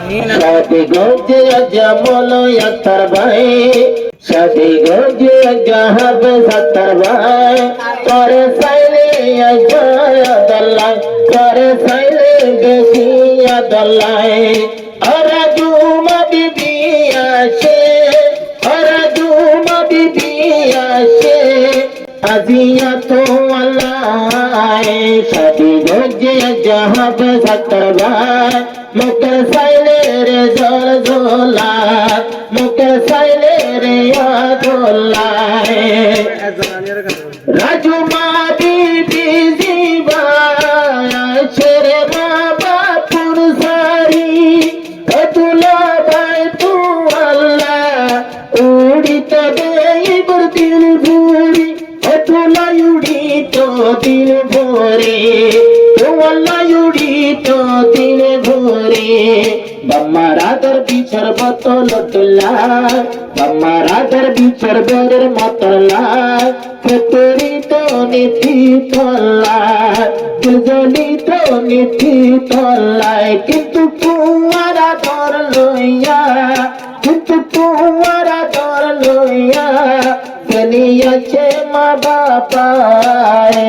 शादी गोजे जमल अख्तर भाई शादी गोजे जहाब सत्तर भाई करे साइले दल्ला करे साइले बेसिया दल्लाए अराजुमा बीबी आशे अराजुमा बीबी आशे अजिया तो अल्लाह शादी गोजे जहाब सत्तर भाई मुकर साइले रे जोर जोला मुकर साइले रे यादोला राजू माँ बीबी जीवा शेरे माँ बापुर सारी तुला बाय तू अल्लाह उड़ी तो गई बुर दिल भूरी तुला उड़ी तो दिल भोरे तू अल्लाह उड़ी तो दिल भोरे बम्मारादर बिछर बतल तुला बम्मारादर बिछर बरेर मतला फेतरी तो नीति तला दुजली तो नीति तला किंतु तुम्हारा दर लइया किंतु तुम्हारा दर लइया गलियाचे माँ बापाए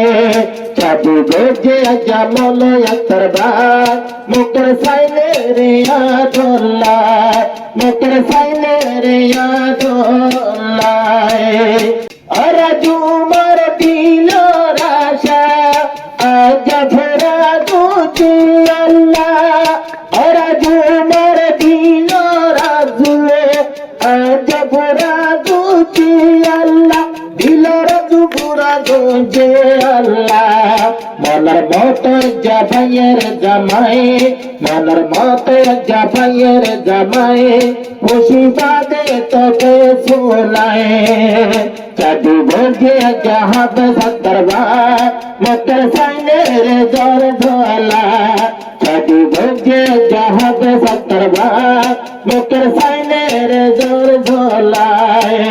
चाबू गोजे जमल अख्तर भाई मुकर साइले रे यादोला मुकर साइले रे यादोला अराजुमार दिलो राशा आज भरा दूची अल्लाह अराजुमार दिलो राजुए आज भरा दूची अल्लाह दिलो राजू बुरा गोजे अल्लाह मलर मत जाभाइयर জামাই মনের মতো জাভাইয়ের জামাই খুশি বাদে তোকে শোনায় চাঁদি ভোগে জাহাব সত্তর ভাই মোটর সাইনের জ্বর ঝোলা চাঁদি ভোগে জাহাব সত্তর ভাই মোটর সাইনের জ্বর ঝোলায়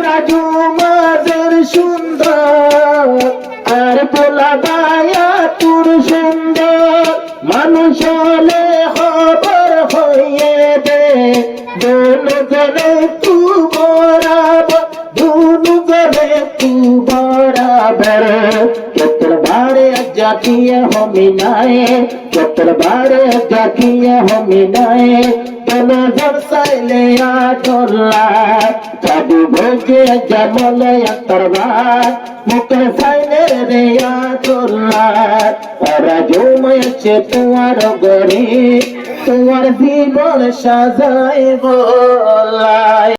রাজু মাদের সুন্দর আর বলা বায়া তোর সুন্দর মানুষ হলে খবর হয়ে দে দোনো জনে তু বরাবর দোনো জনে তু বরাবর কেতর বারে জাকিয়ে হমিনায়ে কেতর বারে জাকিয়ে হমিনায়ে दोनों जब साइले आटोला चाबी भोगे जमल अख्तर भाई मुकर साइले रे आटोला राजू मैं तुम्हार गरी तुम्हार जीवन साजाइब